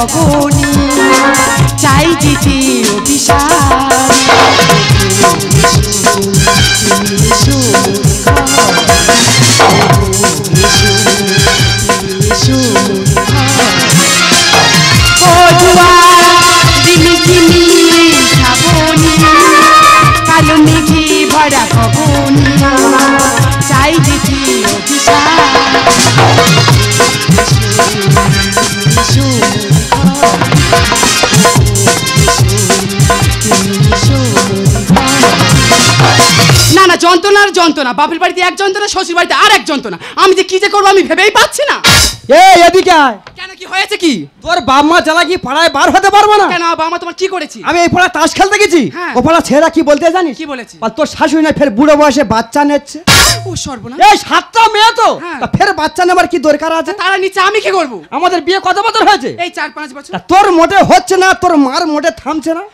অগণি চাই দিতে অভিশাপ কালো মেঘে ভরা পবনি চাই দিতে না না যন্ত্রণার যন্ত্রণা বাপের বাড়িতে এক যন্ত্রণা শ্বশুর বাড়িতে আর এক যন্ত্রণা আমি যে কি যে করবো আমি ভেবেই পাচ্ছি না এদিকে আয় কেন কি হয়েছে কি তোর বাপ মা জ্বালা কি পাড়ায় বার হতে পারবো না কেন বাবা মা তোমার কি করেছি আমি এই পাড়া তাস খেলতে গেছি ও পাড়া ছেলেরা কি বলতে জানিস কি বলেছি আর তোর শাশুড়ি না ফের বুড়ো বয়সে বাচ্চা নিচ্ছে ও সর্বনাশ এই 7টা মেয়ে তো ফের বাচ্চা নেবার কি দরকার আছে তারা নিচে আমি কি করব আমাদের বিয়ে কত বছর হয়েছে এই 4-5 বছর তোর মোটে হচ্ছে না তোর মার মোটে থামছে না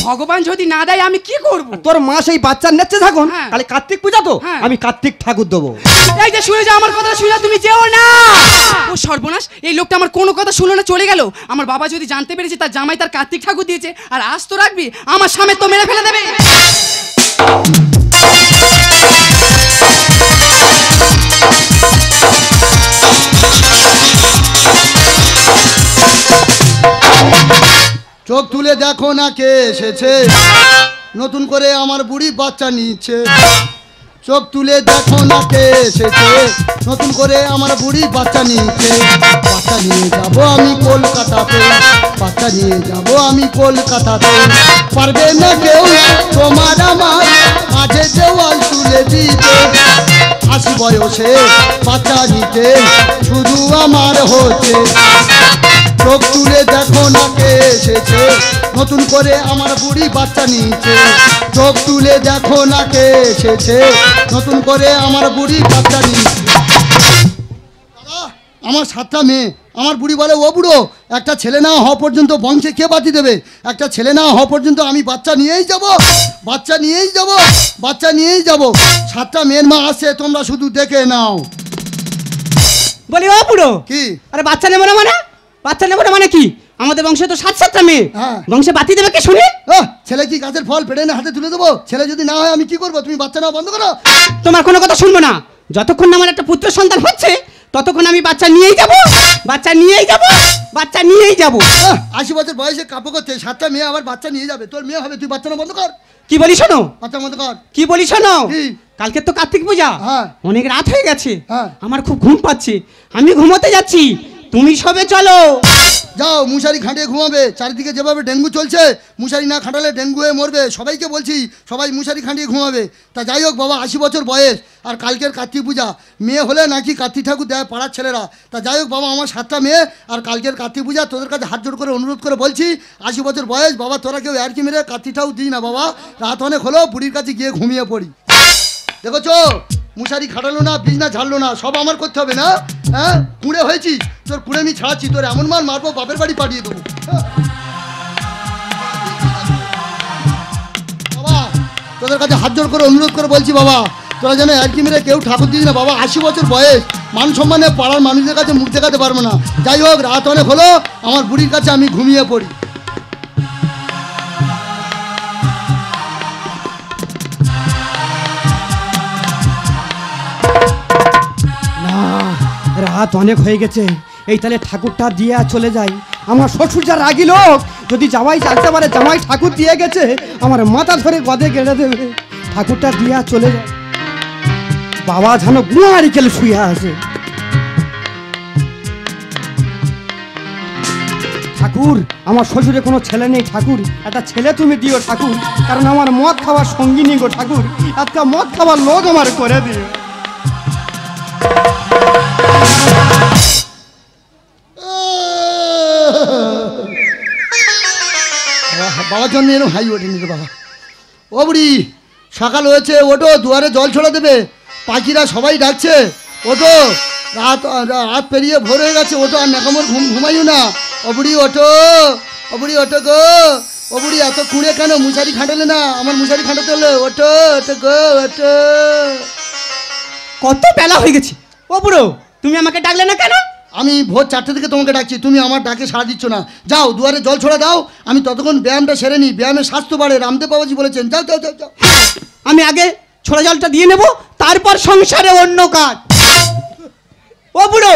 ভগবান যদি না দেয় আমি কি করব তোর মা সেই বাচ্চা নেচ্ছে থাকুন তাহলে কার্তিক পূজা তো আমি কার্তিক ঠাকুর দেবো এই যে শুনে যাও আমার কথা শুনে তুমি যেও না ও সর্বনাশ এই লোকটা আমার কোনো কথা শুনে না চলে গেল আমার বাবা যদি জানতে পেরেছে তার জামাই তার কার্তিক ঠাকুর দিয়েছে আর আজ তো রাখবি আমার সামনে তো মেরে ফেলে দেবে চোখ তুলে দেখো না কে এসেছে নতুন করে আমার বুড়ি বাচ্চা নিচ্ছে চোখ তুলে দেখো না কে এসেছে নতুন করে আমার বুড়ি বাচ্চা নিচ্ছে বাচ্চা নিয়ে যাব আমি কলকাতাতে বাচ্চা নিয়ে যাব আমি কলকাতাতে পারবে না কেউ তোমার আমার মাঝে দেওয়াল তুলে দিতে 80 বয়সে বাচ্চা নিতে শুধু আমার হচ্ছে চোখ তুলে দেখো না কে এসেছে নতুন করে আমার বুড়ি বাচ্চা নিচ্ছে চোখ তুলে দেখো না কে এসেছে নতুন করে আমার বুড়ি বাচ্চা নিচ্ছে আমার 7টা মেয়ে আমার বুড়ি বলে ও বুড়ো একটা ছেলে না হওয়া পর্যন্ত বংশে কে বাতি দেবে একটা ছেলে না হওয়া পর্যন্ত আমি বাচ্চা নিয়েই যাব বাচ্চা নিয়েই যাব বাচ্চা নিয়েই যাব 7টা মেয়ের মা আসছে তোমরা শুধু দেখে নাও বলি ও বুড়ো কি আরে বাচ্চা নেব না মানে বাচ্চা নেব না মানে কি আমাদের বংশে তো 7-7টা মেয়ে বংশে বাতি দেবে কে শুনি ছেলে কি গাছের ফল পেড়ে না হাতে তুলে দেবো ছেলে যদি না হয় আমি কি করবো তুমি বাচ্চা নেওয়া বন্ধ করো তোমার কোনো কথা শুনবো না যতক্ষণ না আমার একটা পুত্র সন্তান হচ্ছে ততক্ষণ আমি বাচ্চা নিয়েই যাব বাচ্চা নিয়েই যাব বাচ্চা নিয়েই যাব 80 বছর বয়সে কাপড় করতে 7টা মেয়ে আবার বাচ্চা নিয়ে যাবে তোর মেয়ে হবে তুই বাচ্চা নেওয়া বন্ধ কর কি বলি শোনো বাচ্চা বন্ধ কর কি বলি শোনো কালকে তো কার্তিক পূজা অনেক রাত হয়ে গেছে আমার খুব ঘুম পাচ্ছে আমি ঘুমোতে যাচ্ছি তুমি সবে চলো যাও মশারি খাটিয়ে ঘুমাবে চারিদিকে যেভাবে ডেঙ্গু চলছে মশারি না খাটালে ডেঙ্গু হয়ে মরবে সবাইকে বলছি সবাই মশারি খাটিয়ে ঘুমাবে তা যাই হোক বাবা 80 বছর বয়স আর কালকের কার্তিক পূজা মেয়ে হলে নাকি কার্তিক ঠাকুর দেয় পাড়ার ছেলেরা তা যাই হোক বাবা আমার 7টা মেয়ে আর কালকের কার্তিক পূজা তোদের কাছে হাত জোড় করে অনুরোধ করে বলছি 80 বছর বয়স বাবা তোরা কেউ আর কি মেরে কার্তিক ঠাকুর দিই না বাবা রাত অনেক হলো বুড়ির কাছে গিয়ে ঘুমিয়ে পড়ি দেখেছো মশারি খাটালো না বিছনা ঝাড়লো না সব আমার করতে হবে না হ্যাঁ কুঁড়ে হয়েছি তোর কুঁড়ে আমি ছাড়াচ্ছি তোর এমন মার মারবো বাপের বাড়ি পাঠিয়ে দেবো বাবা তোদের কাছে হাত জোড় করে অনুরোধ করে বলছি বাবা তোরা যেন আর কি মেরে কেউ ঠাকুর দিস না বাবা 80 বছর বয়স মান সম্মানে পাড়ার মানুষদের কাছে মুখ দেখাতে পারবো না যাই হোক রাত অনেক হলো আমার বুড়ির কাছে আমি ঘুমিয়ে পড়ি রাত অনেক হয়ে গেছে এই তাহলে ঠাকুরটা দিয়ে চলে যাই আমার শ্বশুর যা রাগি লোক যদি জামাই জানতে পারে জামাই ঠাকুর দিয়ে গেছে আমার মাথা ধরে গদে গেড়ে দেবে ঠাকুরটা দিয়ে চলে যায় বাবা যেন গুয়ারি খেলে শুয়ে আছে ঠাকুর আমার শ্বশুরে কোনো ছেলে নেই ঠাকুর একটা ছেলে তুমি দিও ঠাকুর কারণ আমার মদ খাওয়ার সঙ্গিনী গো ঠাকুর একটা মদ খাওয়ার লোক আমার করে দিও বাবার জন্য এরকম হাই ওঠেনি রে বাবা ও বুড়ি সকাল হয়েছে ওটো দুয়ারে জল ছড়া দেবে পাখিরা সবাই ডাকছে ওটো রাত পেরিয়ে ভোর হয়ে গেছে ওটো আর নাকামোর ঘুমাইও না ও বুড়ি ওটো ও বুড়ি ওটো গো ও বুড়ি এত কুঁড়ে কেন মশারি খাটালে না আমার মশারি খাটাতে হলো ওটো ওটো গো ওটো কত বেলা হয়ে গেছে ও বুড়ো তুমি আমাকে ডাকলে না কেন আমি ভোর 4টে থেকে তোমাকে ডাকছি, তুমি আমার ডাকে সাড়া দিচ্ছ না। যাও দুয়ারে জল ছড়া দাও, আমি ততক্ষণ ব্যায়ামটা সেরে নিই। ব্যায়ামে স্বাস্থ্য বাড়ে, রামদেব বাবাজি বলেছেন। যাও যাও যাও যাও। আমি আগে ছোড়া জলটা দিয়ে নেব, তারপর সংসারে অন্য কাজ। ও বুড়ো,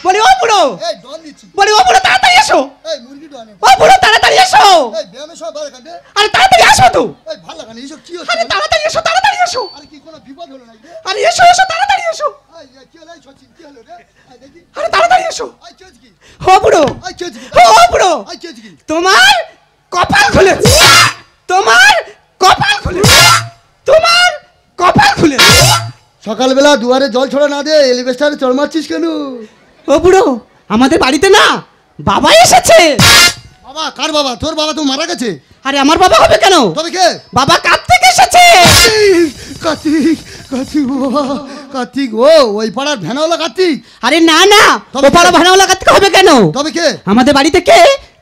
বলি ও বুড়ো, এই ডন দিচ্ছি, বলি ও বুড়ো তাড়াতাড়ি এসো, এই মুরগি ডন, ও বুড়ো তাড়াতাড়ি এসো, এই ব্যায়ামে সব ভালো কাটে, আরে তাড়াতাড়ি আসো তো, এই ভালো লাগে এইসব কি হচ্ছে? আরে তাড়াতাড়ি এসো, তাড়াতাড়ি এসো, আরে কি কোনো বিপদ হলো নাকি? আরে এসো এসো তাড়াতাড়ি এসো, এই কি হলো? এই সচিন কি হলো রে? এই দেখি, আরে তাড়াতাড়ি এসো। এই কি হচ্ছে কি? ও বুড়ো, এই কি হচ্ছে কি? ও বুড়ো, এই কি হচ্ছে কি? তোমার কপাল খুলেছে, তোমার কপাল খুলেছে, তোমার কপাল খুলেছে। সকালবেলা দুয়ারে জল ছড়া না দে এলিভেস্টারে চড় মারছিস কেন? ও বুড়ো, আমাদের বাড়িতে না বাবা এসেছে। বাবা? কার বাবা? তোর বাবা তো মারা গেছে। আরে আমার বাবা হবে কেন? তবে কে? বাবা কার্তিক এসেছে। কার্তিক, কার্তিক বাবা, কার্তিক। ও ওই পাড়ার ভ্যানাওয়ালা কার্তিক? আরে না না, তবে ও পাড়া কে? ভানাওয়ালা কার্তিক হবে কেন? তবে কে? আমাদের বাড়িতে কে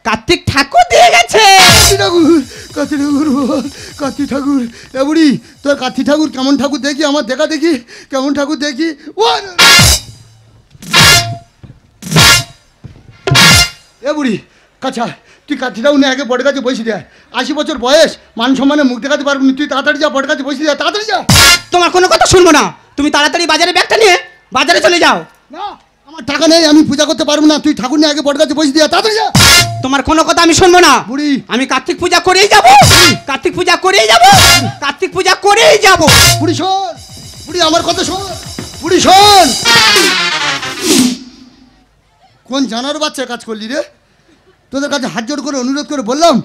কার্তিক ঠাকুর দিয়ে গেছে। কার্তিক ঠাকুর, কার্তিক ঠাকুর বাবা, কার্তিক ঠাকুর। এ বুড়ি, তোর কার্তিক ঠাকুর কেমন ঠাকুর দেখি, আমার দেখা দেখি কেমন ঠাকুর দেখি। ও এ বুড়ি, কাছা তুই কার্তিক ঠাকুর নিয়ে আগে বড় কাছে বসে দেয়। 80 বছর বয়স, মান সম্মানে মুখ দেখাতে পারবি না। তুই তাড়াতাড়ি যা, বড় কাছে বসে দেয়, তাড়াতাড়ি যা। তোমার কোনো কথা শুনবো না, তুমি তাড়াতাড়ি বাজারে ব্যাগটা নিয়ে বাজারে চলে যাও। না, আমার টাকা নেই, আমি পূজা করতে পারবো না। তুই ঠাকুর নিয়ে আগে বড় কাছে বসে দেয়, তাড়াতাড়ি যা। তোমার কোনো কথা আমি শুনবো না বুড়ি, আমি কার্তিক পূজা করেই যাব, কার্তিক পূজা করেই যাব, কার্তিক পূজা করেই যাব। বুড়ি শোন, বুড়ি আমার কথা শোন, বুড়ি শোন। কোন জানার বাচ্চা কাজ করলি রে? তোদের কাছে হাত জোড় করে অনুরোধ করে বললাম,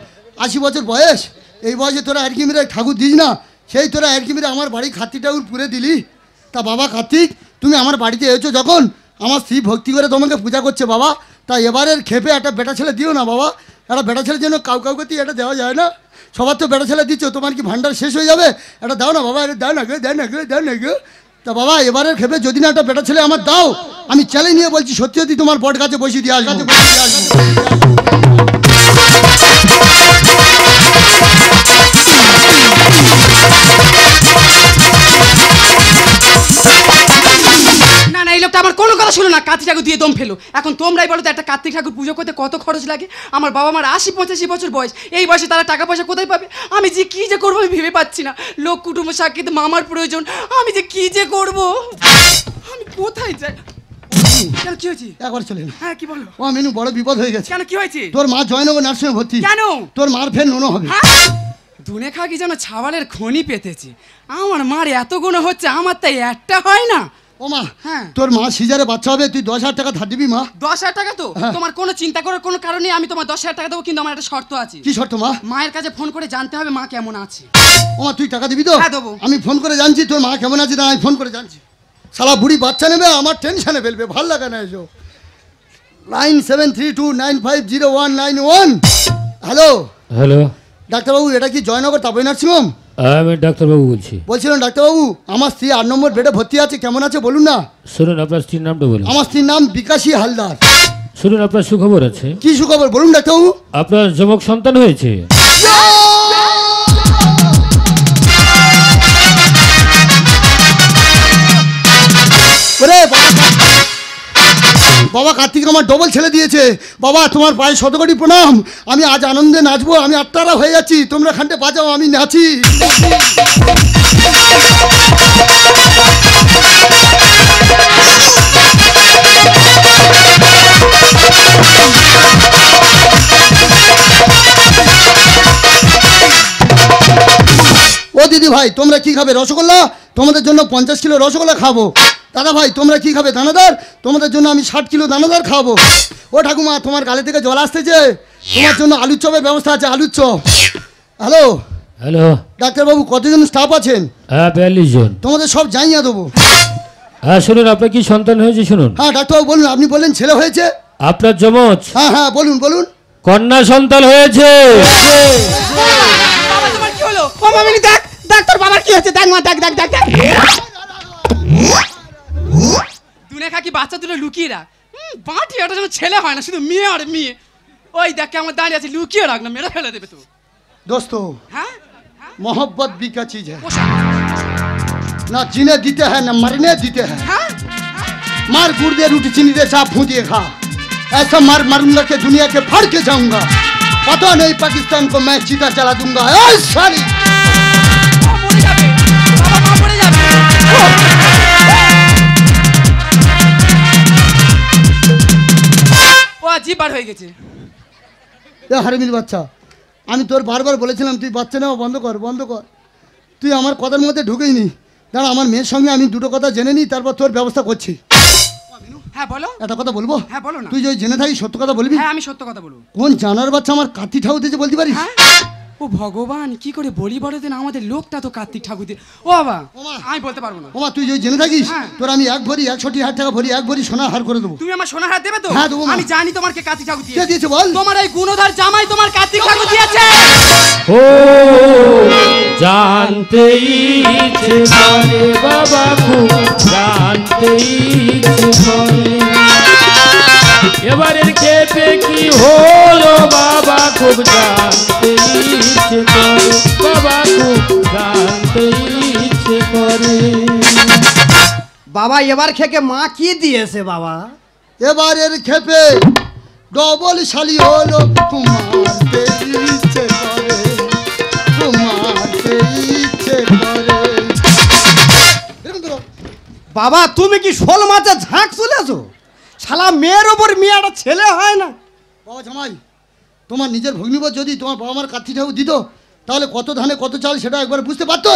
80 বছর বয়স, এই বয়সে তোরা আরকি মেরে ঠাকুর দিস না। সেই তোরা আরকি মেরে আমার বাড়ি কার্তিক ঠাকুর পুরে দিলি। তা বাবা কার্তিক, তুমি আমার বাড়িতে এসেছো যখন, আমার স্ত্রী ভক্তি করে তোমাকে পূজা করছে বাবা। তা এবারের খেপে একটা বেটা ছেলে দিও না বাবা। একটা বেটা ছেলের জন্য কাউকে এটা দেওয়া যায় না। সবার তো বেটা ছেলে দিচ্ছ, তোমার কি ভান্ডার শেষ হয়ে যাবে? এটা দাও না বাবা, এটা দাও না গো, দাও না গো, দাও না গো। তা বাবা এবারের খেপে যদি না একটা বেটা ছেলে আমার দাও, আমি চ্যালেঞ্জ নিয়ে বলছি, সত্যি সত্যি তোমার বট গাছে বসিয়ে দিয়ে আসবো। না না, এই লোকটা আমার কোনো কথা শুনো না, কার্তিক ঠাকুর দিয়ে দম ফেলো। এখন তোমরাই বলো তো, একটা কার্তিক ঠাকুর পুজো করতে কত খরচ লাগে? আমার বাবা মার 80-85 বছর বয়স, এই বয়সে তারা টাকা পয়সা কোথায় পাবে? আমি যে কি যে করবো আমি ভেবে পাচ্ছি না। লোক কুটুম্ব সাক্ষীতে মামার প্রয়োজন, আমি যে কি যে করবো, আমি কোথায় যাই? কেন কি হয়েছে? একবার চলে না। হ্যাঁ কি বলো? ও মেনু বড় বিপদ হয়ে গেছে। কেন কি হয়েছে? তোর মা জয়নগর নার্সিংহোমে ভর্তি। কেন? তোর মার ফের নোনো হবে। হ্যাঁ? দুনে খাকি যেন ছাওয়ালের খনি পেতেছে। আমার মার এত গুণ হচ্ছে, আমার তাই একটা হয় না। ও মা, হ্যাঁ। তোর মা সিজারে বাচ্চা হবে, তুই 10,000 টাকা ধার দিবি মা। 10,000 টাকা তো? হ্যাঁ। তোমার কোনো চিন্তা করার কোনো কারণ নেই, আমি তোমার 10,000 টাকা দেবো, কিন্তু আমার একটা শর্ত আছে। কি শর্ত মা? মায়ের কাছে ফোন করে জানতে হবে মা কেমন আছে। ও মা, তুই টাকা দিবি তো? হ্যাঁ, দেবো। আমি ফোন করে জানছি তোর মা কেমন আছে, না আমি ফোন করে জানছি। শালা বুড়ি বাচ্চা নেবে, আমার টেনশনে ফেলবে, ভাল লাগে না এসব। 9732950191। হ্যালো হ্যালো, ডাক্তারবাবু, এটা কি জয়নগর তাপই নার্সিংহোম? আমি ডাক্তারবাবু বলছি। বলছিলাম ডাক্তারবাবু, আমার স্ত্রী 8 নম্বর বেডে ভর্তি আছে, কেমন আছে বলুন না। শুনুন, আপনার স্ত্রীর নামটা বলুন। আমার স্ত্রীর নাম বিকাশী হালদার। শুনুন, আপনার সুখবর আছে। কি সুখবর বলুন ডাক্তারবাবু? আপনার যমক সন্তান হয়েছে। ওরে বাবা কার্তিক আমার ডবল ছেলে দিয়েছে। বাবা তোমার পায়ে শতকোটি প্রণাম। আমি আজ আনন্দে নাচবো, আমি আত্মারা হয়ে যাচ্ছি। তোমরা খানটে বাজাও, আমি নাচি। ও দিদি ভাই, তোমরা কি খাবে? রসগোল্লা? তোমাদের জন্য 50 কিলো রসগোল্লা খাবো। দাদা ভাই, তোমরা কি খাবে? দানাদার? তোমাদের জন্য আমি 60 কিলো দানাদার খাবো। ও ঠাকুমা, তোমার গালে থেকে জল আসতেছে, তোমার জন্য আলুর চপের ব্যবস্থা আছে, আলুর চপ। হ্যালো হ্যালো, ডাক্তারবাবু, কতজন স্টাফ আছেন? হ্যাঁ 42 জন। তোমাদের সব জানিয়ে দেবো। হ্যাঁ শুনুন, আপনার কি সন্তান হয়েছে শুনুন। হ্যাঁ ডাক্তারবাবু বলুন, আপনি বললেন ছেলে হয়েছে। আপনার যমজ হ্যাঁ হ্যাঁ বলুন বলুন। কন্যা সন্তান হয়েছে। বাবা তোমার কি হলো? ও মামিনি দেখ, দেখ তোর বাবার কি হচ্ছে, দেখ মা, দেখ দেখ দেখ দেখ। দুনে খাকি বাচ্চা দুটো লুকিয়ে রাখ। বাঁটি এটা যেন ছেলে হয় না, শুধু মেয়ে আর মেয়ে। ওই দেখ কেমন দাঁড়িয়ে আছে, লুকিয়ে রাখ না, মেরে ফেলে দেবে তো। दोस्त হ্যাঁ मोहब्बत भी क्या चीज है, পোষা। ना जीने देते हैं ना मरने देते हैं। হ্যাঁ मार गुड़ दे रोटी चीनी दे साफ भूं दिए खा ऐसा मार मारूंगा कि दुनिया के फाड़ के जाऊंगा पता नहीं पाकिस्तान को मैं चीता चला दूंगा ऐ साली মরে যাবে বাবা মা মরে যাবে ও আজি বার হয়ে গেছে এ হারামির বাচ্চা আমি তোর বারবার বলেছিলাম তুই বাচ্চা নেওয়া বন্ধ কর তুই আমার কথার মধ্যে ঢুকেই নি দাঁড়া আমার মেয়ের সঙ্গে আমি দুটো কথা জেনে নিই তারপর তোর ব্যবস্থা করছি হ্যাঁ বলো একটা কথা বলবো হ্যাঁ বলো না তুই যদি জেনে থাকিস সত্য কথা বলবি হ্যাঁ আমি সত্য কথা বলবো কোন জানার বাচ্চা আমার কাতি ঠাকুর দিয়েছে বলতে পারিস হ্যাঁ ও ভগবান কি করে বলি বড় দিন আমাদের লোকটা তো কার্তিক ঠাকুর দিয়ে ও বাবা ওমা। আমি বলতে পারবো না ওমা তুই যদি জেনে থাকিস হ্যাঁ। তোর আমি 1,61,000 টাকা ভরি 1 ভরি সোনা হার করে দেবো তুমি আমার সোনার হাত দেবে তো হ্যাঁ, দেবো মা। আমি জানি তোমার কে কার্তিক ঠাকুর কে দিয়েছে দিয়েছে বল তোমার এই গুণধর জামাই তোমার কার্তিক ঠাকুর দিয়েছে ও জানতে ইচ্ছে করে বাবা খুব জানতে ইচ্ছে করে এবারের ক্ষেপে কি হলো বাবা খুব জানতে ইচ্ছে করে বাবা খুব জানতে ইচ্ছে করে বাবা এবার খেকে মা কি দিয়েছে বাবা? এবারের খেপে ডবল শালি হলো তোমারতে ইচ্ছে করে এরকম তো বাবা তুমি কি শোল মাছে ঝাঁক চলেছো? শালা মেয়ের ওপর মেয়েটা ছেলে হয় না। বাবা জামাই তোমার নিজের ভগ্নিপতি যদি তোমার বাবা মার কার্তিক ঠাকুর দিত তাহলে কত ধানে কত চাল সেটা একবার বুঝতে পারতো।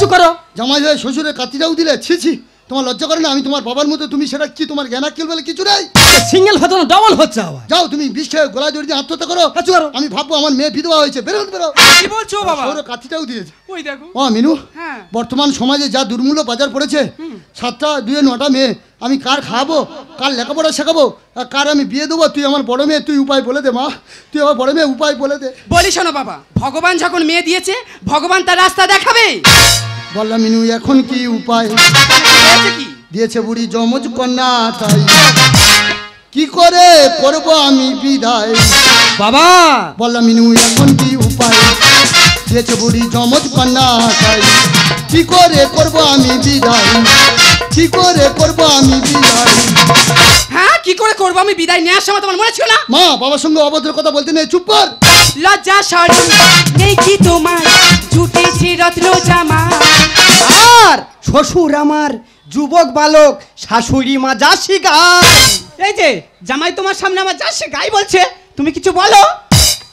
চুপ করো। জামাই হয়ে শ্বশুরের কার্তিক ঠাকুর দিলে ছি ছি তোমার লজ্জা করে না? আমি তোমার বাবার মতো তুমি সেটা কি তোমার জ্ঞান আক্কেল বলে কিছু নেই? সিঙ্গেল হতো না ডবল হচ্ছে আবার। যাও তুমি বিষ খেয়ে গলায় জড়িয়ে দিয়ে আত্মহত্যা করো। চুপ করো। আমি ভাববো আমার মেয়ে বিধবা হয়েছে বেরো বেরো। কি বলছো বাবা? ওর কার্তিক ঠাকুর দিয়েছে। ওই দেখো ও মিনু হ্যাঁ বর্তমান সমাজে যা দুর্মূল্য বাজার পড়েছে 7টা 2 9টা মেয়ে আমি কার খাওয়াবো কার লেখাপড়া শেখাবো আর কার আমি বিয়ে দেবো? তুই আমার বড় মেয়ে তুই উপায় বলে দে মা তুই আমার বড় মেয়ে উপায় বলে দে। বলি শোনো বাবা ভগবান যখন মেয়ে দিয়েছে ভগবান তার রাস্তা দেখাবে। বললাম মিনু এখন কি উপায়? দিয়েছে কি? দিয়েছে বুড়ি যমজ কন্যা তাই কি করে করবো আমি বিদায়? বাবা বললাম মিনু এখন কি উপায়? দিয়েছে বুড়ি যমজ কন্যা তাই কি করে করবো আমি বিদায়? কি করে করবো আমি বিদায়? হ্যাঁ কি করে করবো আমি বিদায় নেওয়ার সময় তোমার মনে ছিল না? মা বাবার সঙ্গে অভদ্র কথা বলতে নেই চুপ কর। লজ্জা শরম নেই কি তোমার জুটেছে রত্ন জামা। আর শ্বশুর আমার যুবক বালক শাশুড়ি মা যা শিখায়। এই যে জামাই তোমার সামনে আমার যা সে গাই বলছে তুমি কিছু বলো।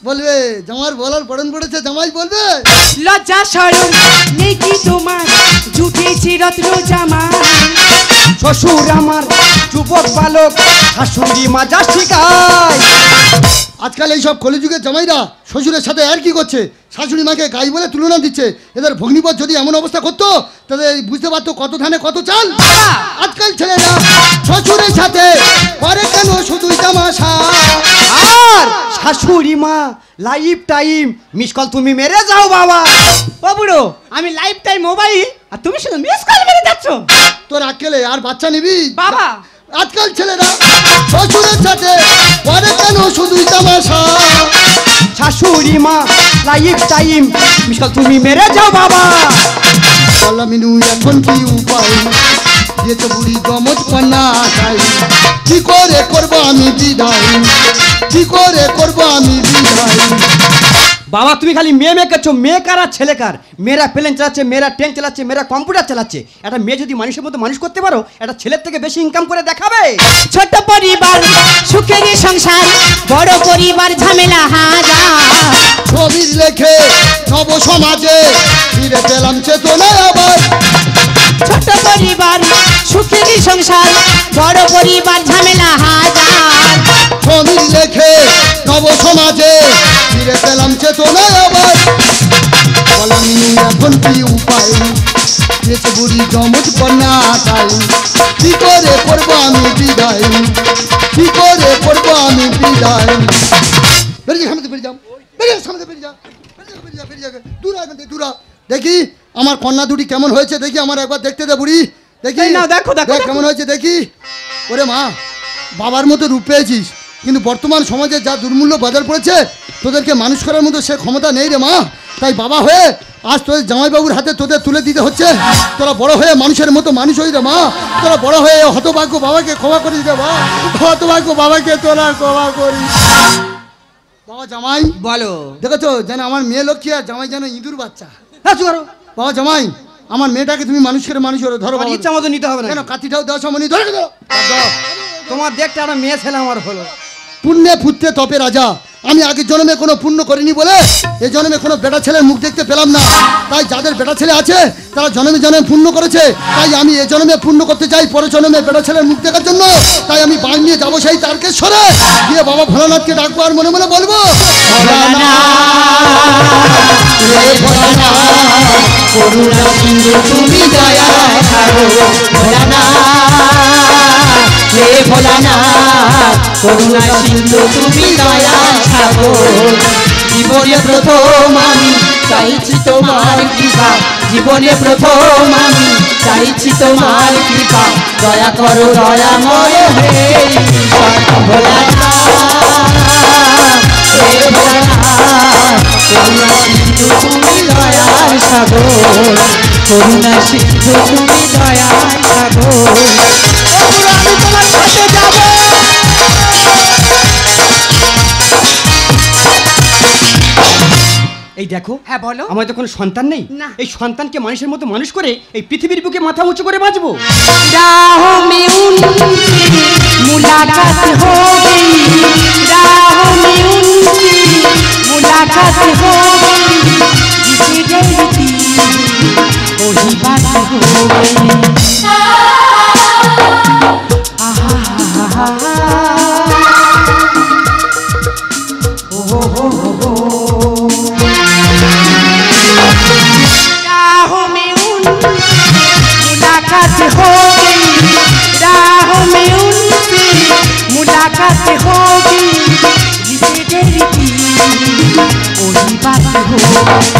বলবে জামার বলার পড়ন পড়েছে জামাই বলবে। লজ্জা শরম নেই কি তোমার জুটেছে রত্ন জামা। শ্বশুর আমার যুবক বালক শাশুড়ি মা যা শিখায়। আজকাল এইসব কলিযুগের জামাইরা শ্বশুরের সাথে আর কি করছে? শাশুড়ি মাকে গাই বলে তুলনা দিচ্ছে। এদের ভগ্নিপথ যদি এমন অবস্থা করতো তাহলে বুঝতে পারতো কত ধানে কত চাল। আজকাল ছেলেরা শ্বশুরের সাথে করে কেন শুধুই তামাশা। আর শাশুড়ি মা লাইফ টাইম মিস কল তুমি মেরে যাও বাবা। ও বুড়ো আমি লাইফ টাইম মোবাইল আর তুমি শুধু মিস কল মেরে যাচ্ছ। তোর আক্কেলে আর বাচ্চা নিবি? বাবা আজকাল ছেলেরা শ্বশুরের সাথে করে কেন শুধুই তামাশা। শাশুড়ি মা লাইফ টাইম মিস কল তুমি মেরে যাও বাবা। বললাম মিনু এখন কি উপায়? দিয়েছে বুড়ি যমজ কন্যা তাই কি করে করবো আমি বিদায়? কি করে করবো আমি বিদায়? বাবা তুমি খালি মেয়ে মেয়ে করছো। মেয়ে কার আর ছেলে কার? মেয়েরা প্লেন চালাচ্ছে, মেয়েরা ট্রেন চালাচ্ছে, মেয়েরা কম্পিউটার চালাচ্ছে। একটা মেয়ে যদি মানুষের মতো মানুষ করতে পারো একটা ছেলের থেকে বেশি ইনকাম করে দেখাবে। ছোট পরিবার সুখের সংসার বড় পরিবার ঝামেলা হাজার। ছবির লেখে নব সমাজে ফিরে পেলাম চেতনা আবার। ছোট পরিবার সুখের সংসার বড় পরিবার ঝামেলা হাজার। ছবির লেখে নব সমাজে ফিরে পেলাম চেতনা আবার। বললাম মিনু এখন কি উপায়? দিয়েছে বুড়ি যমজ কন্যা তাই কি করে করবো আমি বিদায়? কি করে করবো আমি বিদায়? বেরিয়ে সামনে বেরিয়ে যাও, বেরিয়ে সামনে বেরিয়ে যাও, বেরিয়ে যাও, দূর এখান থেকে দূর হ। দেখি আমার কন্যা দুটি কেমন হয়েছে দেখি আমার একবার দেখতে দে বুড়ি দেখি। এই নাও, দেখো, দেখো, দেখ দেখো। কেমন হয়েছে দেখি। ওরে মা বাবার মতো রূপ পেয়েছিস কিন্তু বর্তমান সমাজে যা দুর্মূল্য বাজার পড়েছে তোদেরকে মানুষ করার মতো সে ক্ষমতা নেই রে মা। তাই বাবা হয়ে আজ তোদের জামাইবাবুর হাতে তোদের তুলে দিতে হচ্ছে। তোরা বড় হয়ে মানুষের মতো মানুষ হই রে মা। তোরা বড় হয়ে হতভাগ্য বাবাকে ক্ষমা করে দিতে মা। হতভাগ্য বাবাকে তোরা ক্ষমা করিস। বাবা জামাই বলো। দেখেছো যেন আমার মেয়ে লক্ষ্মী আর জামাই যেন ইঁদুর বাচ্চা। হ্যাঁ চুপ করো। বাবা জামাই আমার মেয়েটাকে তুমি মানুষের মানুষ ধরো। তোমার বাবা। ইচ্ছা মতো নিতে হবে না। কেন কাঠিটাও দেওয়া সময় ধরে দাও। তোমার দেখতে একটা মেয়ে ছেলে আমার হলো। পুণ্যে পুত্রে তপে রাজা। আমি আগের জন্মে কোনো পুণ্য করিনি বলে এই জন্মে কোনো বেটা ছেলের মুখ দেখতে পেলাম না। তাই যাদের বেটা ছেলে আছে তারা জন্মে জন্মে পুণ্য করেছে। তাই আমি এই জন্মে পুণ্য করতে চাই পরের জন্মে বেটা ছেলের মুখ দেখার জন্য। তাই আমি বাঁশ নিয়ে যাবো সেই তারকেশ্বরে, গিয়ে বাবা ভোলানাথকে ডাকবো আর মনে মনে বলবো করুণা সিন্ধু তুমি দয়া করো ভোলানাথ, হে ভোলানাথ করুণা সিন্ধু তুমি দয়া সাগর। জীবনে প্রথম আমি চাইছি তোমার কৃপা, জীবনে প্রথম আমি চাইছি তোমার কৃপা। দয়া করো দয়াময় হে ঈশ্বর ভোলানাথ, হে ভোলানাথ করুণা সিন্ধু তুমি দয়ার সাগর, করুণা সিন্ধু তুমি দয়ার সাগর। আমি তোমার সাথে যাব। এই দেখো, হ্যাঁ বলো। আমার তো কোনো সন্তান নেই। না। এই সন্তানকে মানুষের মতো মানুষ করে এই পৃথিবীর বুকে মাথা উঁচু করে বাঁচবো। राह में उनकी मुलाकात हो गई, राह में उनकी मुलाकात हो गई, जिसे डरती वही बात हो गई। राहों में मुलाकात हो गई, राहों में उनसे मुलाकात हो गई, जिसे डरती वही बात हो गई।